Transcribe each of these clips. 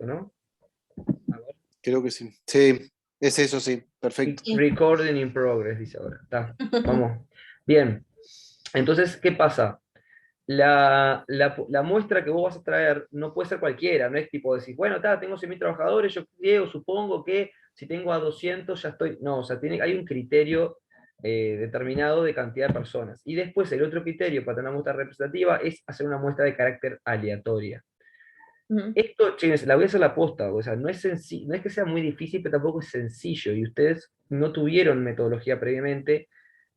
esto, ¿no? A ver. Creo que sí. Sí, es eso, sí. Perfecto. Recording in progress, dice ahora. Está, vamos. Bien. Entonces, ¿qué pasa? La muestra que vos vas a traer no puede ser cualquiera, no es tipo decir, bueno, tengo 100.000 trabajadores, yo creo, supongo que si tengo a 200 ya estoy. No, o sea, hay un criterio determinado de cantidad de personas. Y después el otro criterio para tener una muestra representativa es hacer una muestra de carácter aleatoria. Ujú. Esto, chicos, la voy a hacer la posta, o sea, no es no es que sea muy difícil, pero tampoco es sencillo, y ustedes no tuvieron metodología previamente,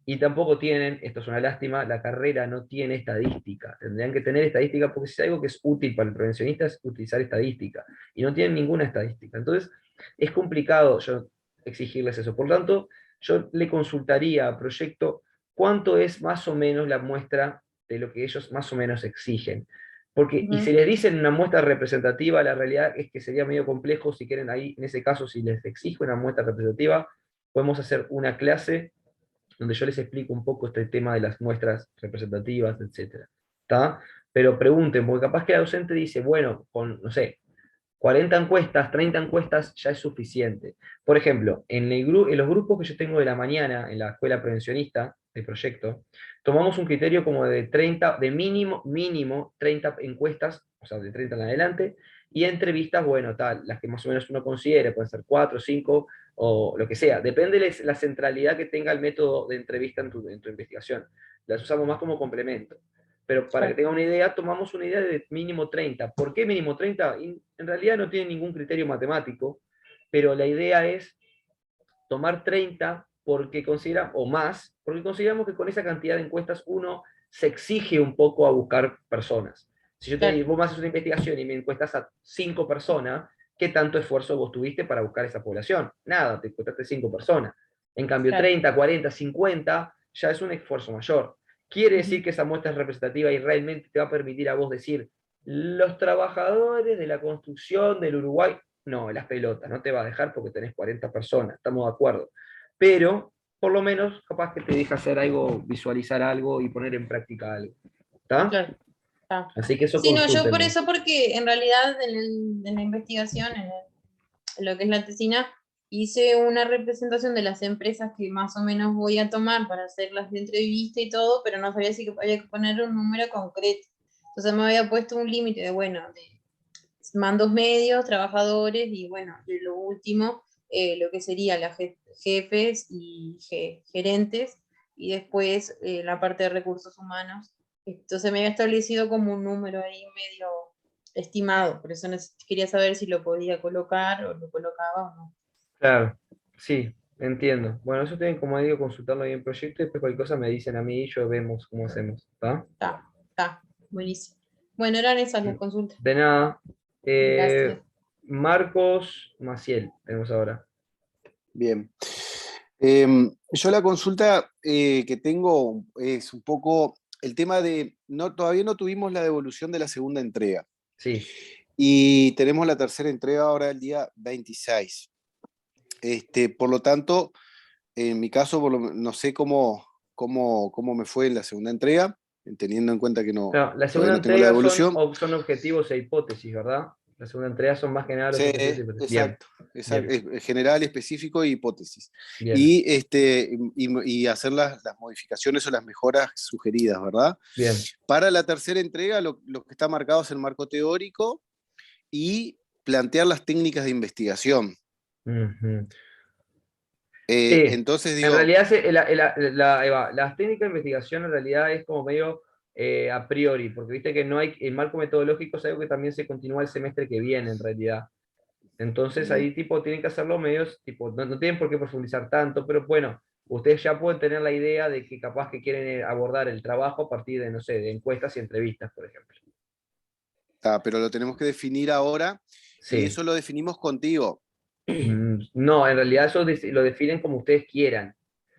y tampoco tienen, esto es una lástima, la carrera no tiene estadística. Tendrían que tener estadística porque si es algo que es útil para el prevencionista es utilizar estadística. Y no tienen ninguna estadística. Entonces, es complicado yo exigirles eso. Por lo tanto, yo le consultaría a Proyecto cuánto es más o menos la muestra de lo que ellos más o menos exigen. Porque, y si Ujú. les dicen una muestra representativa, la realidad es que sería medio complejo. Si quieren ahí, en ese caso, si les exijo una muestra representativa, podemos hacer una clase donde yo les explico un poco este tema de las muestras representativas, etcétera. ¿Está? Pero pregunten, porque capaz que la docente dice, bueno, con, no sé, 40 encuestas, 30 encuestas ya es suficiente. Por ejemplo, en los grupos que yo tengo de la mañana en la escuela prevencionista, el proyecto, tomamos un criterio como de 30, de mínimo 30 encuestas, o sea, de 30 en adelante, y entrevistas, bueno, las que más o menos uno considere, pueden ser 4, 5, o lo que sea. Depende de la centralidad que tenga el método de entrevista en tu investigación. Las usamos más como complemento. Pero para que Claro. tengan una idea, tomamos una idea de mínimo 30. ¿Por qué mínimo 30? En realidad no tiene ningún criterio matemático, pero la idea es tomar 30 porque o más, porque consideramos que con esa cantidad de encuestas uno se exige un poco a buscar personas. Si yo te Claro. digo, vos me haces una investigación y me encuestas a 5 personas, ¿qué tanto esfuerzo vos tuviste para buscar esa población? Nada, te encuestaste 5 personas. En cambio, Claro. 30, 40, 50 ya es un esfuerzo mayor. Quiere decir Ujú. que esa muestra es representativa y realmente te va a permitir a vos decir, los trabajadores de la construcción del Uruguay, no, las pelotas, no te va a dejar porque tenés 40 personas, estamos de acuerdo. Pero, por lo menos, capaz que te deja hacer algo, visualizar algo y poner en práctica algo. ¿Está? Claro. Ah. Así que eso Sí, no, yo por consúltenlo. eso, porque en realidad en la investigación, en lo que es la tesina, hice una representación de las empresas que más o menos voy a tomar para hacer las entrevistas y todo, pero no sabía si había que poner un número concreto. Entonces me había puesto un límite de, bueno, de mandos medios, trabajadores y bueno, de lo último, lo que sería las jefes y gerentes, y después la parte de recursos humanos. Entonces me había establecido como un número ahí medio estimado, por eso quería saber si lo podía colocar o lo colocaba o no. Claro, sí, entiendo. Bueno, eso tienen, como digo, consultarlo ahí en proyecto y después cualquier cosa me dicen a mí y yo vemos cómo hacemos. ¿Está? Está, buenísimo. Bueno, eran esas las consultas. De nada. Gracias. Marcos Maciel, tenemos ahora. Bien. Yo la consulta que tengo es un poco el tema de, todavía no tuvimos la devolución de la segunda entrega Sí. y tenemos la tercera entrega ahora el día 26. Por lo tanto, en mi caso, no sé cómo me fue en la segunda entrega, teniendo en cuenta que Claro, la todavía segunda no tengo la entrega devolución. son objetivos e hipótesis, ¿verdad? La segunda entrega son más generales Sí, los objetivos e hipótesis. Bien, exacto, bien, general, específico y hipótesis. bien, Y hacer las modificaciones o las mejoras sugeridas, ¿verdad? bien. Para la tercera entrega, lo que está marcado es el marco teórico y plantear las técnicas de investigación. Ujú. Sí, Entonces en digo, realidad Eva, las técnicas de investigación en realidad es como medio a priori, porque viste que no hay, el marco metodológico es algo que también se continúa el semestre que viene en realidad. Entonces mm, ahí tipo tienen que hacerlo medios, tipo, no tienen por qué profundizar tanto, pero bueno, ustedes ya pueden tener la idea de que capaz que quieren abordar el trabajo a partir de, no sé, de encuestas y entrevistas, por ejemplo. pero lo tenemos que definir ahora y Sí. eso lo definimos contigo. No, en realidad eso lo definen como ustedes quieran.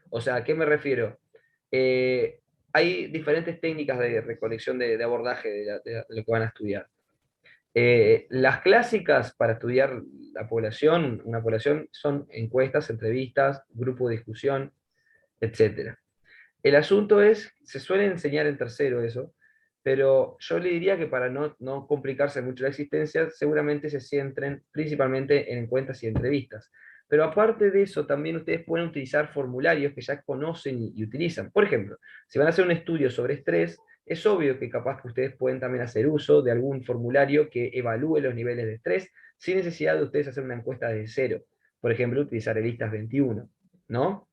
O sea, ¿a qué me refiero? Eh, Hay diferentes técnicas de recolección de abordaje de lo que van a estudiar. Las clásicas para estudiar la población, una población, son encuestas, entrevistas, grupo de discusión, etc. El asunto es, se suele enseñar en tercero eso, pero yo le diría que para no complicarse mucho la existencia, seguramente se centren principalmente en encuestas y entrevistas. Pero aparte de eso, también ustedes pueden utilizar formularios que ya conocen y utilizan. Por ejemplo, si van a hacer un estudio sobre estrés, es obvio que capaz que ustedes pueden también hacer uso de algún formulario que evalúe los niveles de estrés sin necesidad de ustedes hacer una encuesta de cero. Por ejemplo, utilizar el ISTAS 21, ¿no?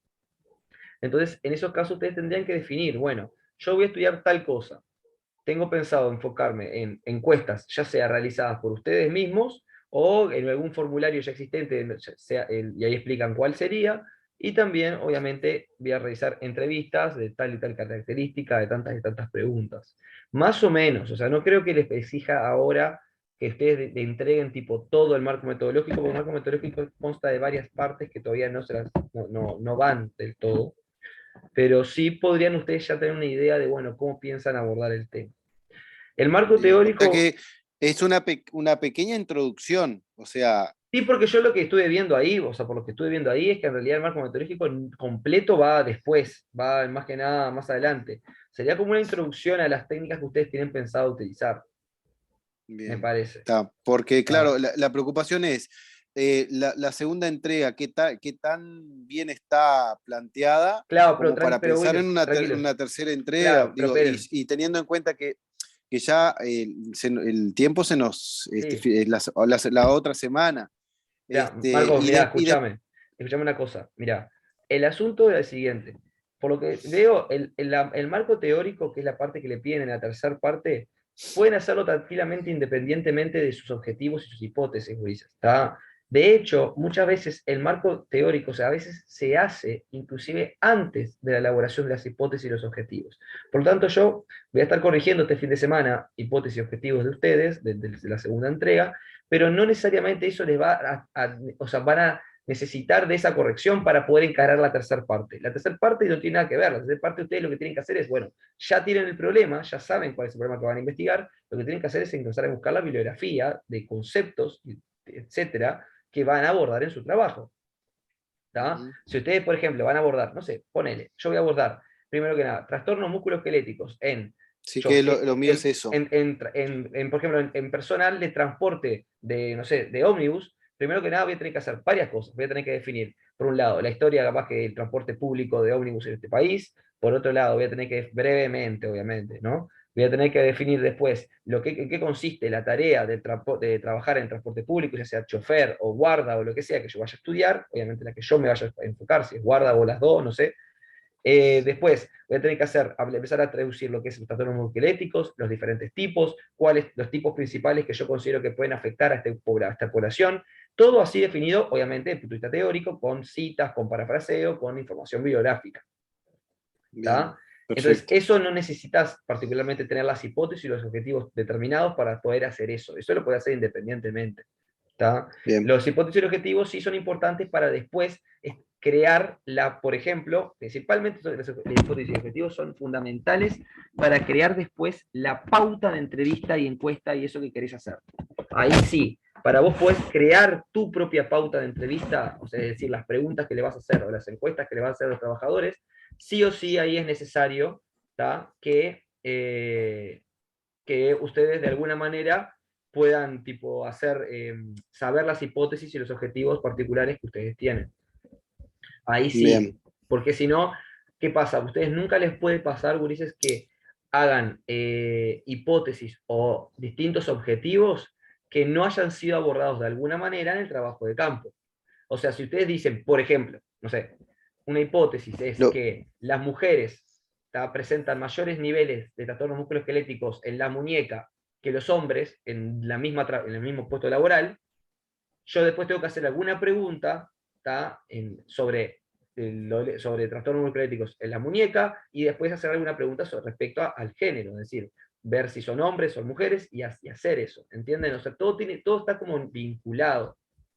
Entonces, en esos casos ustedes tendrían que definir, bueno, yo voy a estudiar tal cosa. Tengo pensado enfocarme en encuestas, ya sea realizadas por ustedes mismos o en algún formulario ya existente, y ahí explican cuál sería, y también, obviamente, voy a realizar entrevistas de tal y tal característica, de tantas y tantas preguntas. Más o menos, o sea, no creo que les exija ahora que ustedes le entreguen tipo todo el marco metodológico, porque el marco metodológico consta de varias partes que todavía no van del todo, pero sí podrían ustedes ya tener una idea de, bueno, cómo piensan abordar el tema. El marco Bien. O sea teórico, que es una pequeña introducción, o sea, sí, porque yo lo que estuve viendo ahí, o sea, por lo que estuve viendo ahí, es que en realidad el marco metodológico completo va después, va más que nada más adelante. Sería como una introducción a las técnicas que ustedes tienen pensado utilizar, me bien. parece. Está, porque ¿Está? claro, la preocupación es la segunda entrega, qué tan bien está planteada Claro, como para pero pensar en William, tranquilos. una tercera entrega, Claro, pero digo, esperen. y teniendo en cuenta que ya el tiempo se nos, Sí. la otra semana, Mira, Marcos, y, mira, y de, escúchame una cosa. Mira, el asunto es el siguiente. Por lo que veo, el marco teórico, que es la parte que le piden en la tercera parte, pueden hacerlo tranquilamente independientemente de sus objetivos y sus hipótesis, Ulises, ¿está? De hecho, muchas veces el marco teórico, o sea, a veces se hace inclusive antes de la elaboración de las hipótesis y los objetivos. Por lo tanto, yo voy a estar corrigiendo este fin de semana hipótesis y objetivos de ustedes, de la segunda entrega, pero no necesariamente eso les va o sea, van a necesitar de esa corrección para poder encarar la tercera parte. La tercera parte no tiene nada que ver, la tercera parte ustedes lo que tienen que hacer es, bueno, ya tienen el problema, ya saben cuál es el problema que van a investigar, lo que tienen que hacer es empezar a buscar la bibliografía de conceptos, etcétera, que van a abordar en su trabajo. ¿Tá? Ujú. Si ustedes, por ejemplo, van a abordar, no sé, ponele, yo voy a abordar, primero que nada, trastornos musculoesqueléticos Sí que lo mío es eso. por ejemplo, en personal de transporte de, no sé, de ómnibus, primero que nada voy a tener que hacer varias cosas. Voy a tener que definir, por un lado, la historia capaz que del transporte público de ómnibus en este país, por otro lado, voy a tener que, brevemente, obviamente, ¿no? Voy a tener que definir después en qué consiste la tarea de trabajar en transporte público, ya sea chofer o guarda o lo que sea que yo vaya a estudiar, obviamente la que yo me vaya a enfocar, si es guarda o las dos, no sé. Después voy a tener que empezar a traducir lo que es los trastornos musculoesqueléticos, los diferentes tipos, cuáles los tipos principales que yo considero que pueden afectar a esta población. Todo así definido, obviamente, desde el punto de vista teórico, con citas, con parafraseo, con información bibliográfica. Bien, ¿Tá? Entonces, perfecto. eso no necesitas particularmente tener las hipótesis y los objetivos determinados para poder hacer eso. Eso lo puede hacer independientemente. ¿Tá? Bien, Los hipótesis y objetivos sí son importantes para después crear por ejemplo, principalmente las hipótesis y objetivos son fundamentales para crear después la pauta de entrevista y encuesta y eso que querés hacer. Ahí sí, para vos podés crear tu propia pauta de entrevista, o sea, es decir, las preguntas que le vas a hacer o las encuestas que le vas a hacer a los trabajadores, sí o sí ahí es necesario, ¿tá? Que ustedes de alguna manera puedan tipo, saber las hipótesis y los objetivos particulares que ustedes tienen. Ahí sí, bien, porque si no, ¿qué pasa? A ustedes nunca les puede pasar, gurises, que hagan hipótesis o distintos objetivos que no hayan sido abordados de alguna manera en el trabajo de campo. O sea, si ustedes dicen, por ejemplo, no sé, una hipótesis es lo, que las mujeres presentan mayores niveles de trastornos musculoesqueléticos en la muñeca que los hombres en el mismo puesto laboral, yo después tengo que hacer alguna pregunta sobre trastornos musculoesqueléticos en la muñeca y después hacer alguna pregunta respecto al género, es decir, ver si son hombres o mujeres y hacer eso, ¿entienden? O sea, todo está como vinculado,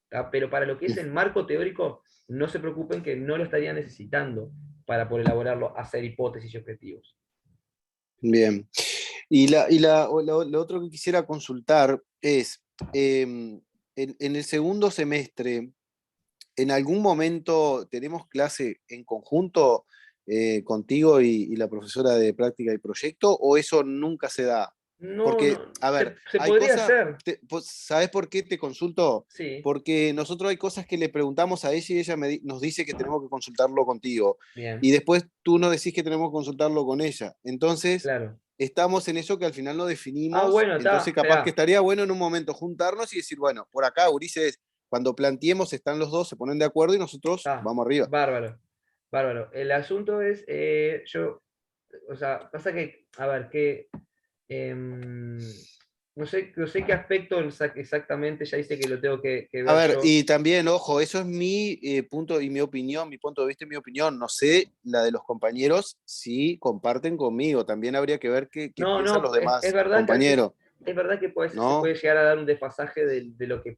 ¿tá? Pero para lo que es el marco teórico, no se preocupen que no lo estarían necesitando para poder elaborarlo, hacer hipótesis y objetivos. bien. Lo otro que quisiera consultar es, en el segundo semestre, ¿en algún momento tenemos clase en conjunto contigo y la profesora de práctica y proyecto o eso nunca se da? No, Porque, no, a ver, se hay podría cosas, hacer, pues, ¿sabes por qué te consulto? sí, Porque nosotros hay cosas que le preguntamos a ella y ella nos dice que tenemos que consultarlo contigo. bien, Y después tú nos decís que tenemos que consultarlo con ella. Entonces, claro. estamos en eso que al final no Ah, definimos. bueno, Entonces, está, capaz que esperá. estaría bueno en un momento juntarnos y decir, bueno, por acá, Ulises, cuando planteemos, están los dos, se ponen de acuerdo y nosotros Está, vamos arriba. bárbaro, bárbaro. El asunto es, o sea, pasa que, a ver, em, no sé qué aspecto exactamente, ya dice que lo tengo que A ver ver, yo. y también, ojo, eso es mi punto y mi opinión, mi punto de vista y mi opinión. No sé la de los compañeros si comparten conmigo. También habría que ver qué No, piensan no, los es demás verdad que a veces, compañeros, es verdad que se ¿no? puede llegar a dar un desfasaje de lo que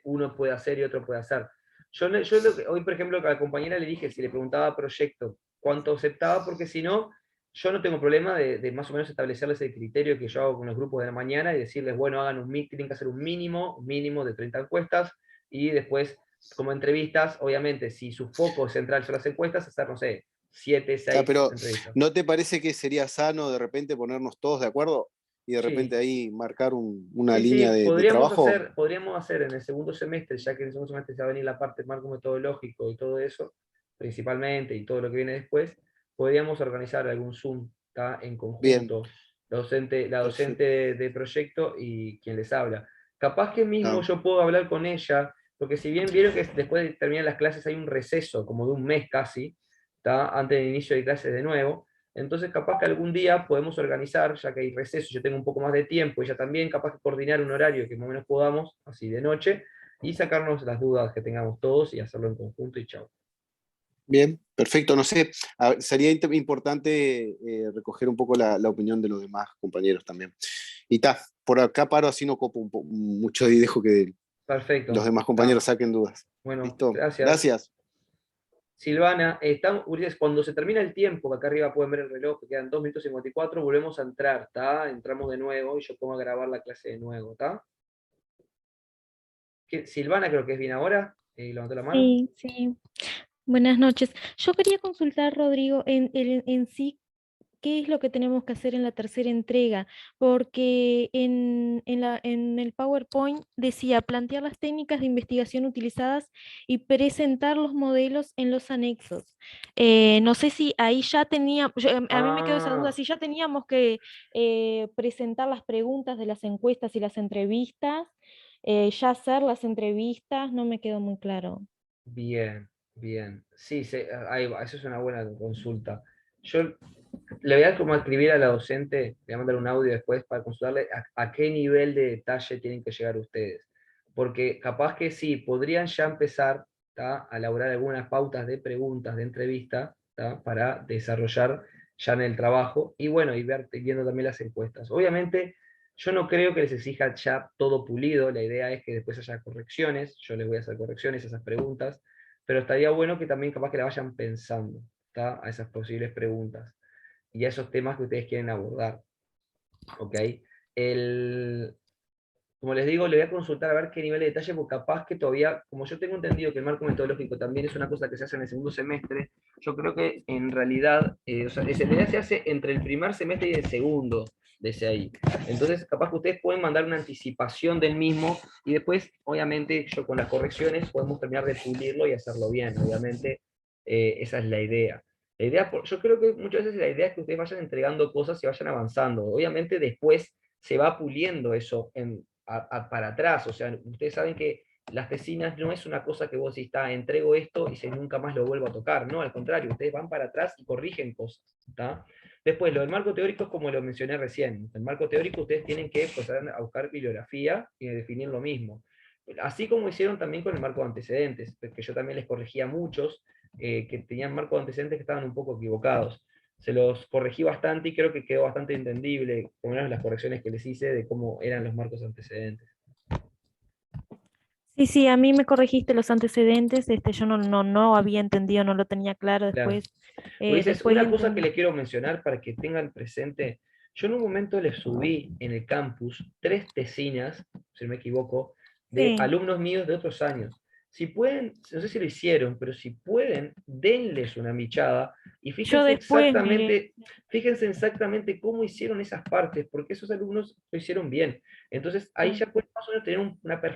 uno puede hacer y otro puede hacer. Hoy, por ejemplo, a la compañera le dije, si le preguntaba proyecto, cuánto aceptaba, porque si no, yo no tengo problema de más o menos establecerles el criterio que yo hago con los grupos de la mañana y decirles, bueno, tienen que hacer un mínimo de 30 encuestas y después, como entrevistas, obviamente, si su foco central son las encuestas, hacer, no sé, 7 Ah, 6 pero entrevistas. ¿no te parece que sería sano de repente ponernos todos de acuerdo y de repente Sí, ahí marcar una sí, sí, línea de trabajo? podríamos hacer en el segundo semestre, ya que en el segundo semestre se va a venir la parte marco metodológico y todo eso, principalmente, y todo lo que viene después, podríamos organizar algún Zoom, ¿tá? En Bien, conjunto, la perfecto. docente de proyecto y quien les habla. Capaz que mismo Ah, yo puedo hablar con ella, porque si bien vieron que después de terminar las clases hay un receso, como de un mes casi, ¿tá? Antes del inicio de clases de nuevo, entonces, capaz que algún día podemos organizar, ya que hay receso, yo tengo un poco más de tiempo, ella también, capaz de coordinar un horario que más o menos podamos, así de noche, y sacarnos las dudas que tengamos todos y hacerlo en conjunto y chao. bien, perfecto. No sé, sería importante recoger un poco la opinión de los demás compañeros también. Y por acá paro así no copo mucho y dejo que los Perfecto. demás compañeros Ta. saquen dudas. Bueno, ¿Listo? gracias. Gracias. Silvana, Ulises, cuando se termina el tiempo, que acá arriba pueden ver el reloj, que quedan 2 minutos 54, volvemos a entrar, ¿está? Entramos de nuevo y yo pongo a grabar la clase de nuevo, ¿está? Silvana creo que es bien ahora, levantó la mano. Sí, sí. Buenas noches. Yo quería consultar, Rodrigo, en sí, qué es lo que tenemos que hacer en la tercera entrega, porque en el PowerPoint decía plantear las técnicas de investigación utilizadas y presentar los modelos en los anexos. No sé si ahí ya teníamos, a mí me quedó esa duda, Ah, si ya teníamos que presentar las preguntas de las encuestas y las entrevistas, ya hacer las entrevistas, no me quedó muy claro. bien, bien. Sí, ahí va, eso es una buena consulta. Yo le voy a como escribir a la docente, le voy a mandar un audio después para consultarle a qué nivel de detalle tienen que llegar ustedes. Porque capaz que sí, podrían ya empezar, ¿tá? A elaborar algunas pautas de preguntas, de entrevista, ¿tá? Para desarrollar ya en el trabajo. Y bueno, viendo también las encuestas. Obviamente, yo no creo que les exija ya todo pulido, la idea es que después haya correcciones, yo les voy a hacer correcciones a esas preguntas, pero estaría bueno que también capaz que la vayan pensando, ¿tá? A esas posibles preguntas y a esos temas que ustedes quieren abordar. ¿Ok? El, como les digo, le voy a consultar a ver qué nivel de detalle, porque capaz que todavía, como yo tengo entendido que el marco metodológico también es una cosa que se hace en el segundo semestre, yo creo que en realidad, o sea, en realidad se hace entre el primer semestre y el segundo de ese ahí. Entonces, capaz que ustedes pueden mandar una anticipación del mismo y después, obviamente, yo con las correcciones podemos terminar de pulirlo y hacerlo bien. Obviamente, esa es la idea. La idea, yo creo que muchas veces la idea es que ustedes vayan entregando cosas y vayan avanzando. Obviamente, después se va puliendo eso para atrás. O sea, ustedes saben que las tesinas no es una cosa que vos decís, entrego esto y nunca más lo vuelvo a tocar. No, al contrario, ustedes van para atrás y corrigen cosas. ¿Tá? Después, lo del marco teórico es como lo mencioné recién. El marco teórico ustedes tienen que empezar a buscar bibliografía y definir lo mismo. Así como hicieron también con el marco de antecedentes, que yo también les corregía a muchos que tenían marco de antecedentes que estaban un poco equivocados. Se los corregí bastante y creo que quedó bastante entendible, por lo menos las correcciones que les hice de cómo eran los marcos antecedentes. Sí, sí, a mí me corregiste los antecedentes, yo no había entendido, no lo tenía claro Claro. después, Ulises, después una cosa que entendí. les quiero mencionar para que tengan presente, yo en un momento les subí en el campus 3 tesinas, si no me equivoco, de Sí, alumnos míos de otros años. Si pueden, no sé si lo hicieron, pero si pueden, denles una michada y Yo después miré. fíjense exactamente cómo hicieron esas partes, porque esos alumnos lo hicieron bien. Entonces ahí Ah. ya pueden más o menos tener una perspectiva